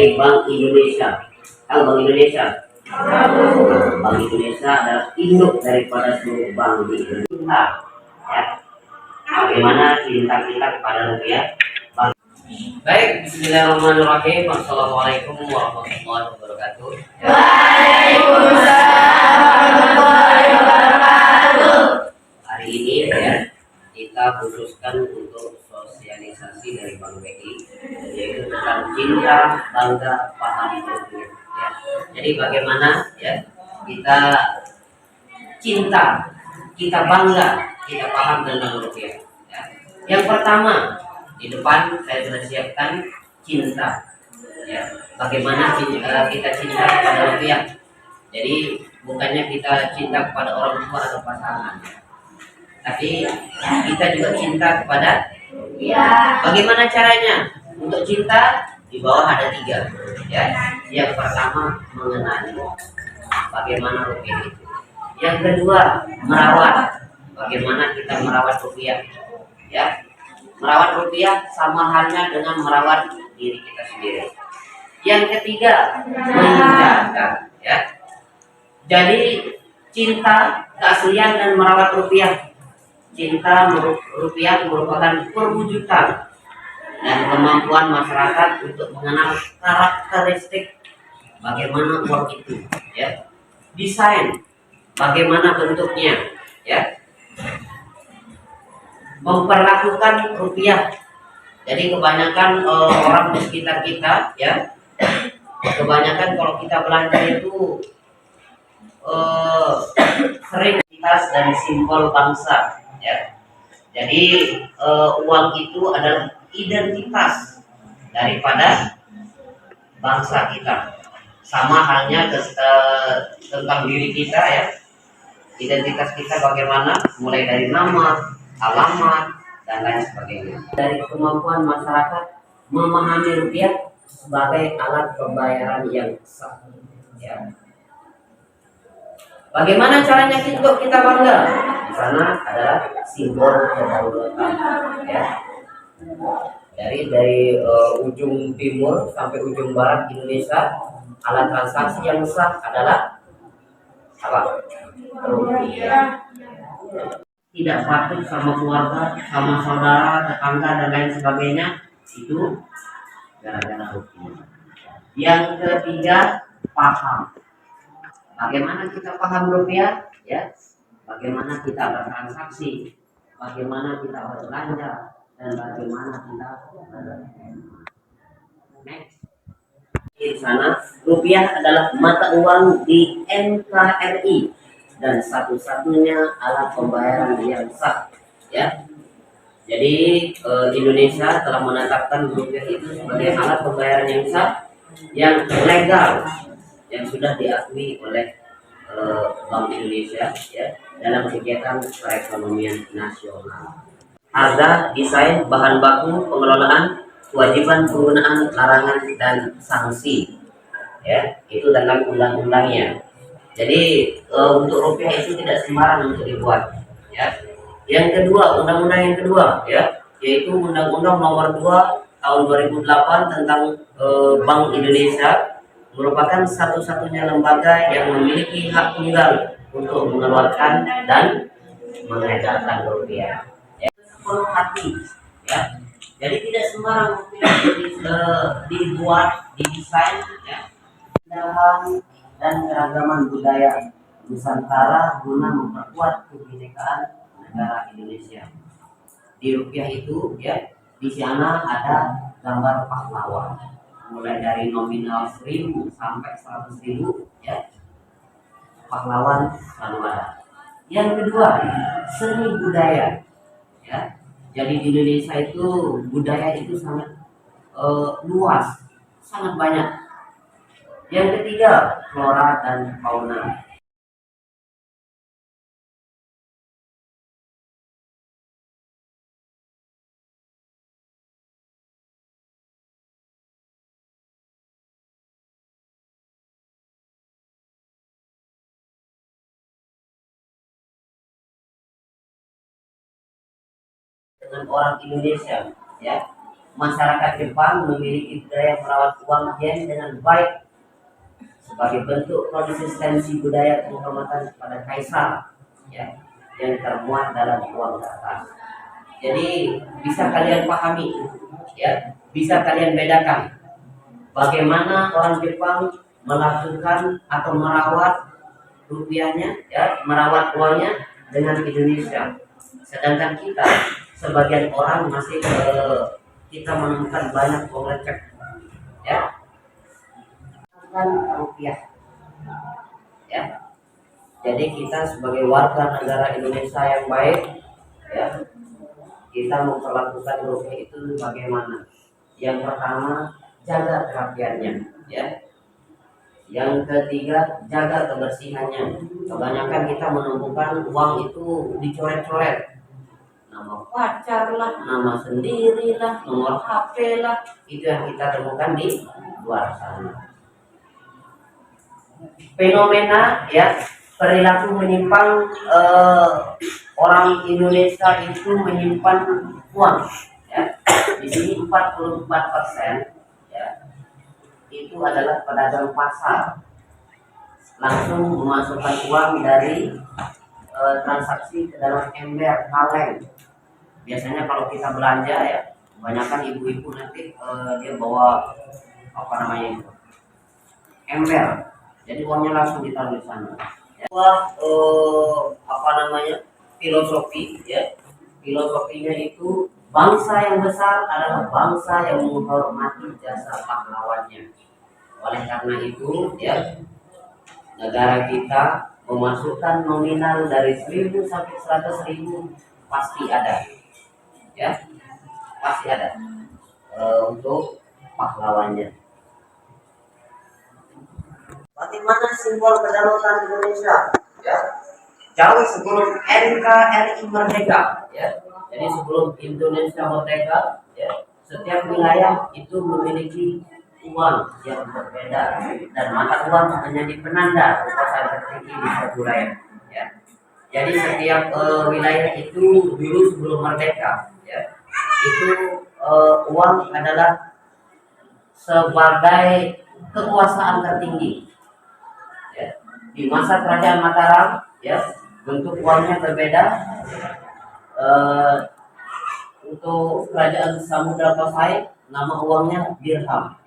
dari Bank Indonesia. Tahu Bank Indonesia? Bank Indonesia adalah induk daripada seluruh bank di Indonesia. Ya. Bagaimana cinta kita kepada rupiah? Baik, bismillahirrahmanirrahim. Assalamualaikum warahmatullahi wabarakatuh. Waalaikumsalam warahmatullahi wabarakatuh. Hari ini ya, kita khususkan untuk sosialisasi dari Bank BI, yaitu tentang cinta, bangga, paham rupiah. Ya. Jadi bagaimana ya kita cinta, kita bangga, kita paham tentang rupiah. Ya. Yang pertama, di depan saya sudah siapkan cinta. Ya, bagaimana kita cinta kepada rupiah. Jadi bukannya kita cinta kepada orang tua atau pasangan, tapi kita juga cinta kepada rupiah. Bagaimana caranya? Untuk cinta di bawah ada 3. Ya, yang pertama mengenali bagaimana rupiah itu. Yang kedua merawat. Bagaimana kita merawat rupiah? Ya, merawat rupiah sama halnya dengan merawat diri kita sendiri. Yang ketiga menjaga. Ya, jadi cinta, keaslian dan merawat rupiah. Cinta rupiah merupakan perwujudan dan kemampuan masyarakat untuk mengenal karakteristik bagaimana uang itu, ya, desain, bagaimana bentuknya, ya, memperlakukan rupiah. Jadi kebanyakan orang di sekitar kita, ya, kebanyakan kalau kita belanja itu sering dan simbol bangsa. Ya. Jadi uang itu adalah identitas daripada bangsa kita. Sama halnya tentang diri kita, ya. Identitas kita bagaimana? Mulai dari nama, alamat, dan lain sebagainya. Dari kemampuan masyarakat memahami rupiah sebagai alat pembayaran yang sah. Ya. Bagaimana caranya untuk kita bangga? Di sana adalah simbol kedaulatan. Ya. Dari ujung timur sampai ujung barat Indonesia, alat transaksi yang sah adalah apa? Rupiah. Tidak patuh sama keluarga, sama saudara, tetangga dan lain sebagainya, itu gara-gara rupiah. Yang ketiga, paham. Bagaimana kita paham rupiah? Ya, bagaimana kita bertransaksi, bagaimana kita berbelanja, dan bagaimana kita next. Di sana rupiah adalah mata uang di NKRI dan satu-satunya alat pembayaran yang sah. Ya, jadi Indonesia telah menetapkan rupiah itu sebagai alat pembayaran yang sah, yang legal, yang sudah diakui oleh Bank Indonesia, ya, dalam kegiatan perekonomian nasional. Harga, desain, bahan baku, pengelolaan, kewajiban penggunaan, larangan dan sanksi, ya, itu dalam undang-undangnya. Jadi untuk rupiah itu tidak sembarang untuk dibuat. Ya. Yang kedua, undang-undang yang kedua, ya, yaitu Undang-Undang Nomor 2 Tahun 2008 tentang Bank Indonesia, merupakan satu-satunya lembaga yang memiliki hak tunggal untuk mengeluarkan dan mengedarkan rupiah. Ya, sepenuh hati, ya. Jadi tidak sembarang rupiah dibuat, didesain, ya, dan keragaman budaya Nusantara guna memperkuat kebinekaan negara Indonesia. Di rupiah itu, ya, di sana ada gambar pahlawan, mulai dari nominal 1000 sampai 100.000, ya, pahlawan selalu ada. Yang kedua, seni budaya, ya. Jadi di Indonesia itu budaya itu sangat luas, sangat banyak. Yang ketiga, flora dan fauna. Dengan orang Indonesia, ya, masyarakat Jepang memiliki budaya merawat uang yen dengan baik sebagai bentuk konsistensi budaya penghormatan kepada kaisar, ya, yang termuat dalam uang kertas. Jadi bisa kalian pahami, ya, bisa kalian bedakan bagaimana orang Jepang melakukan atau merawat rupiahnya, ya, merawat uangnya dengan Indonesia. Sedangkan kita sebagian orang masih kita menemukan banyak uang lecek, ya, kan rupiah, ya. Jadi kita sebagai warga negara Indonesia yang baik, ya, kita memperlakukan rupiah itu bagaimana? Yang pertama, jaga kerapiannya, ya. Yang ketiga, jaga kebersihannya. Kebanyakan kita menemukan uang itu dicoret-coret, nama pacar lah, nama sendiri lah, nomor HP lah, itu yang kita temukan di luar sana. Fenomena, ya, perilaku menyimpang orang Indonesia itu menyimpan uang, ya. Di sini 44%, ya, itu adalah pedagang pasar, langsung memasukkan uang dari transaksi ke dalam ember kaleng. Biasanya kalau kita belanja, ya, kebanyakan ibu-ibu nanti dia bawa apa namanya itu, ember. Jadi uangnya langsung ditaruh di sana. Ya. Apa namanya, filosofi, ya, filosofinya itu bangsa yang besar adalah bangsa yang menghormati jasa pahlawannya. Oleh karena itu, ya, negara kita memasukkan nominal dari 1.000 sampai 100.000 pasti ada, ya, pasti ada untuk pahlawannya. Bagaimana simbol kedaulatan Indonesia? Ya, jauh sebelum NKRI merdeka, ya. Jadi sebelum Indonesia merdeka, ya, setiap wilayah itu memiliki uang yang berbeda dan mata uang menjadi penanda kekuasaan tertinggi di suatu wilayah, ya. Jadi setiap wilayah itu dulu sebelum merdeka, ya, itu uang adalah sebagai kekuasaan tertinggi. Ya. Di masa kerajaan Mataram, ya, bentuk uangnya berbeda. Untuk kerajaan Samudra Pasai, nama uangnya dirham.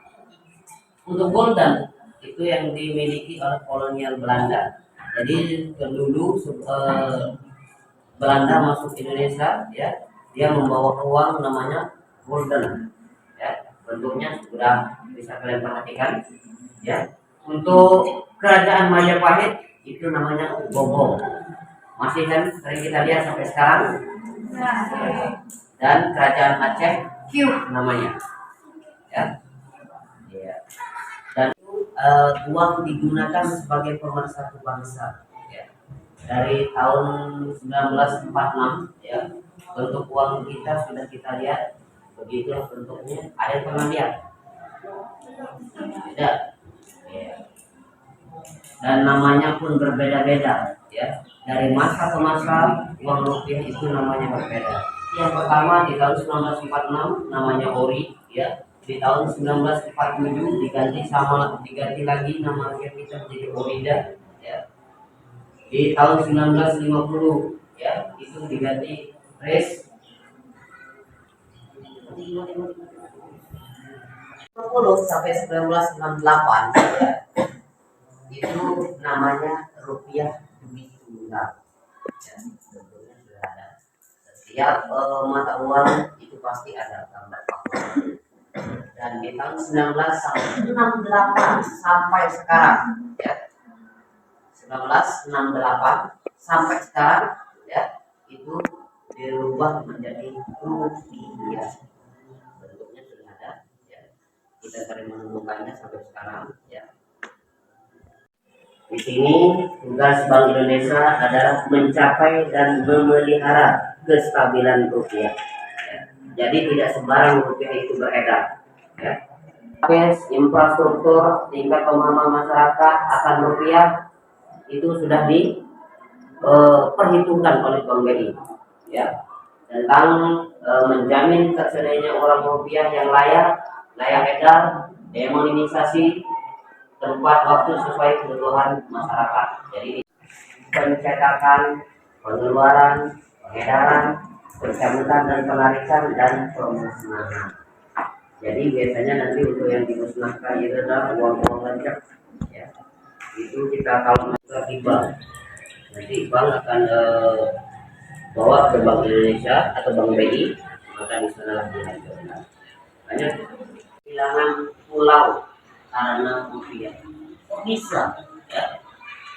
Untuk gulden itu yang dimiliki oleh kolonial Belanda. Jadi dulu Belanda masuk Indonesia, ya, dia membawa uang namanya gulden, ya. Bentuknya sudah bisa kalian perhatikan, ya. Untuk kerajaan Majapahit itu namanya bobo, masih kan sering kita lihat sampai sekarang. Dan kerajaan Aceh Q namanya, ya. Dan uang digunakan sebagai pemersatu bangsa, ya. Dari tahun 1946, ya, bentuk uang kita sudah kita lihat begitu bentuknya. Ada yang pernah lihat? Tidak, ya. Dan namanya pun berbeda-beda, ya. Dari masa ke masa uang rupiah itu namanya berbeda. Yang pertama di tahun 1946 namanya ori, ya. Di tahun 1947 diganti lagi nama rupiah kita menjadi orida, ya. Di tahun 1950, ya, itu diganti res. 1950 sampai 1968, ya, itu namanya rupiah demi tunggal, ya. Bentuknya sudah ada. Setiap mata uang itu pasti ada gambar pahlawan. Dan di tahun 1968 sampai sekarang, ya, 1968 sampai sekarang, ya, itu dirubah menjadi rupiah. Bentuknya sudah ada, ya. Kita sering menemukannya sampai sekarang, ya. Di sini tugas Bank Indonesia adalah mencapai dan memelihara kestabilan rupiah. Ya. Jadi tidak sembarang rupiah itu beredar. Ya. Infrastruktur tingkat pemahaman masyarakat akan rupiah itu sudah diperhitungkan oleh Bank BI. Ya. tentang menjamin tersedianya uang rupiah yang layak edar, demonetisasi, tempat waktu sesuai kebutuhan masyarakat. Jadi pencetakan, pengeluaran, pengedaran, pencabutan dan penarikan dan pemusnahan. Jadi biasanya nanti untuk yang dimusnahkan itu adalah uang-uang recek, ya. Itu kita kalau masuk di bank, nanti bank akan bawa ke Bank Indonesia atau Bank BI, maka di sana lah dihancurkan. Banyak kehilangan pulau karena rupiah. Kok bisa? Ya.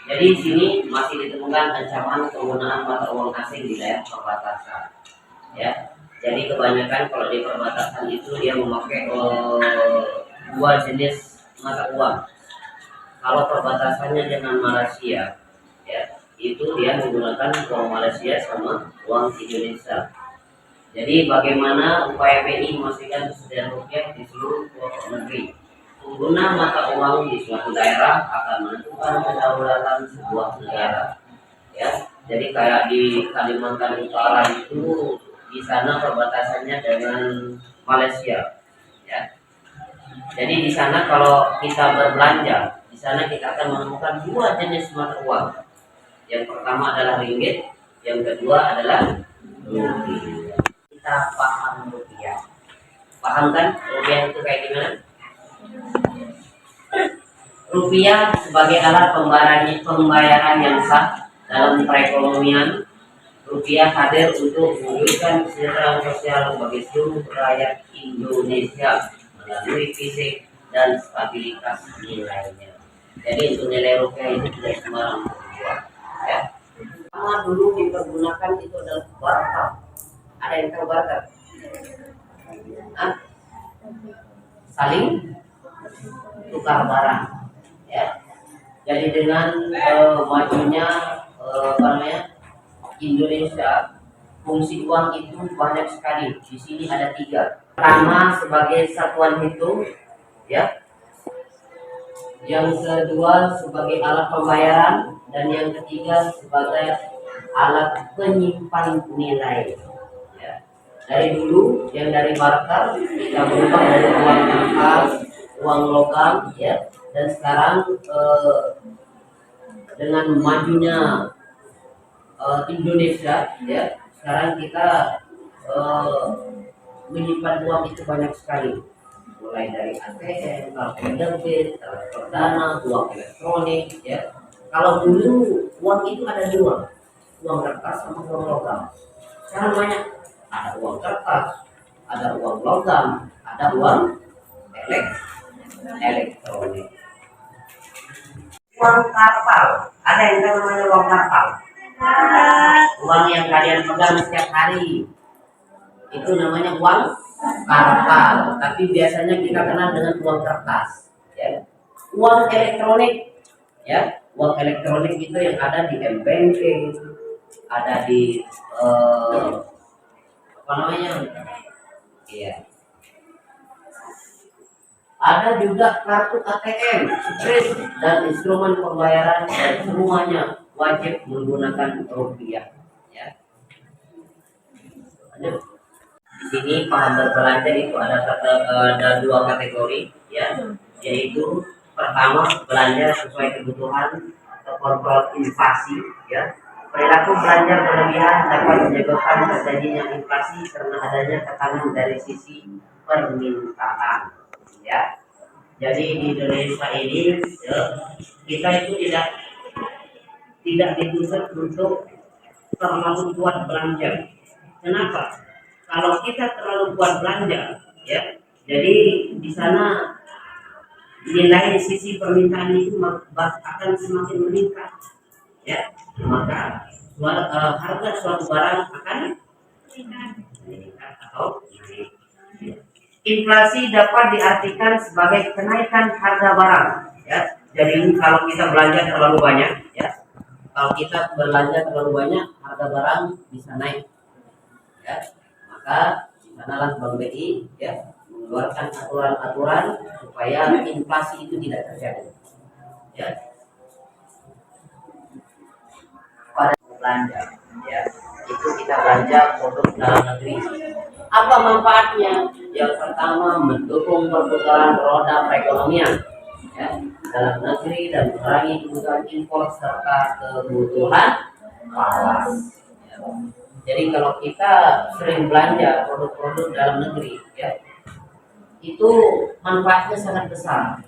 Jadi di sini masih ditemukan ancaman penggunaan mata uang asing di daerah perbatasan. Ya, jadi kebanyakan kalau di perbatasan itu dia memakai dua jenis mata uang. Kalau perbatasannya dengan Malaysia, ya, itu dia menggunakan uang Malaysia sama uang Indonesia. Jadi bagaimana upaya BI memastikan kesediaan rupiah di seluruh pelosok negeri? Pengguna mata uang di suatu daerah akan menentukan kedaulatan sebuah negara. Ya, jadi kayak di Kalimantan Utara itu di sana perbatasannya dengan Malaysia. Ya, jadi di sana kalau kita berbelanja, di sana kita akan menemukan dua jenis mata uang. Yang pertama adalah ringgit, yang kedua adalah rupiah. Kita paham rupiah. Paham kan rupiah itu kayak gimana? Rupiah sebagai alat pembayaran yang sah dalam perekonomian. Rupiah hadir untuk mewujudkan kesejahteraan sosial bagi seluruh rakyat Indonesia melalui fisik dan stabilitas nilainya. Jadi untuk nilai rupiah itu tidak sembarang dibuat. Ya. Pertama dulu dipergunakan itu adalah barter. Ada yang tahu barter? Saling tukar barang. Ya. Jadi dengan majunya Indonesia, fungsi uang itu banyak sekali. Di sini ada 3. Pertama sebagai satuan hitung, ya. Yang kedua sebagai alat pembayaran dan yang ketiga sebagai alat penyimpan nilai. Ya. Dari dulu yang dari barter kita berubah dari uang kertas, uang logam, ya. Dan sekarang dengan majunya Indonesia, ya, sekarang kita menyimpan uang itu banyak sekali, mulai dari ATM, kartu debit, transfer dana, uang elektronik, ya. Kalau dulu uang itu ada 2, uang kertas sama uang logam. Sekarang banyak, ada uang kertas, ada uang logam, ada uang elektronik. Uang karpal, ada yang namanya uang karpal. Uang yang kalian pegang setiap hari itu namanya uang karpal, tapi biasanya kita kenal dengan uang kertas. Ya. Uang elektronik, ya, uang elektronik itu yang ada di M-Banking, ada di apa namanya, iya. Ada juga kartu ATM, kris dan instrumen pembayaran dan semuanya wajib menggunakan rupiah. Ya. Di sini paham berbelanja itu ada 2 kategori, ya, yaitu pertama belanja sesuai kebutuhan atau kontrol inflasi. Ya. Perilaku belanja berlebihan dapat menyebabkan terjadinya inflasi karena adanya tekanan dari sisi permintaan. Ya, jadi di Indonesia ini, ya, kita itu tidak dituntut untuk terlalu kuat belanja. Kenapa? Kalau kita terlalu kuat belanja, ya, jadi di sana nilai sisi permintaan itu akan semakin meningkat, ya, maka harga suatu barang akan meningkat atau naik. Inflasi dapat diartikan sebagai kenaikan harga barang, ya. Jadi kalau kita belanja terlalu banyak, ya, kalau kita belanja terlalu banyak, harga barang bisa naik, ya. Maka di sanalah Bank BI, ya, mengeluarkan aturan-aturan supaya inflasi itu tidak terjadi, ya. Pada belanja, ya, kita itu kita belanja produk dalam negeri. Apa manfaatnya? Yang pertama, mendukung perputaran roda perekonomian ya, dalam negeri dan mengurangi kebutuhan impor serta kebutuhan falas. Ya. Jadi kalau kita sering belanja produk-produk dalam negeri, ya, itu manfaatnya sangat besar.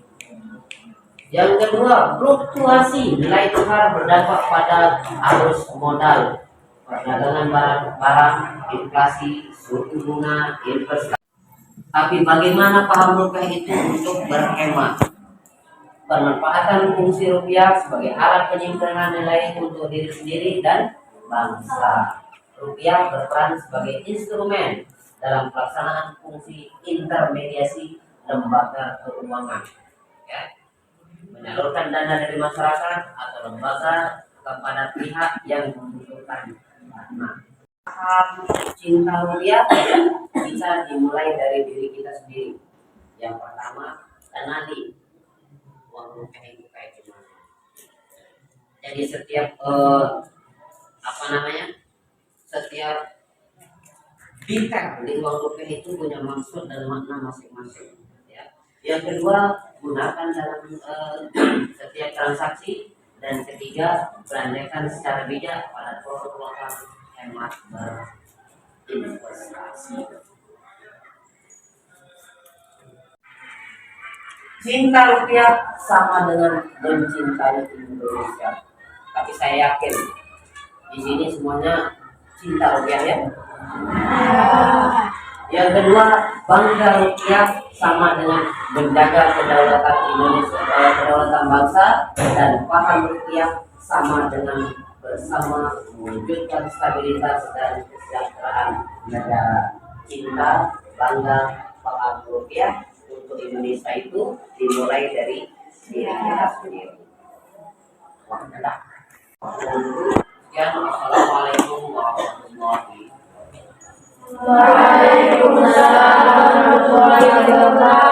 Yang kedua, fluktuasi nilai tukar berdampak pada arus modal, perdagangan barang, inflasi, suku bunga, investasi. Tapi bagaimana paham rupiah itu untuk berhemat? Pemanfaatan fungsi rupiah sebagai alat penyimpanan nilai untuk diri sendiri dan bangsa. Rupiah berperan sebagai instrumen dalam pelaksanaan fungsi intermediasi lembaga keuangan. Ya. Menyalurkan dana dari masyarakat atau lembaga kepada pihak yang membutuhkan dana. Cinta rupiah bisa dimulai dari diri kita sendiri. Yang pertama, kenali uang rupiah itu kayak gimana. Jadi setiap setiap detail di uang rupiah itu punya maksud dan makna masing-masing. Ya. Yang kedua, gunakan dalam setiap transaksi. Dan ketiga, belanjakan secara bijak pada produk lokal hemat berinvestasi. Cinta rupiah sama dengan mencintai Indonesia. Tapi saya yakin di sini semuanya cinta rupiah ya. Yang kedua, bangga rupiah sama dengan menjaga kedaulatan Indonesia, kedaulatan bangsa, dan paham rupiah sama dengan bersama mewujudkan stabilitas dan kesejahteraan negara. Cinta, bangga, paham rupiah untuk Indonesia itu dimulai dari diri kita sendiri. Sekian, wassalamualaikum warahmatullahi wabarakatuh. Waalaikumsalam warahmatullahi wabarakatuh.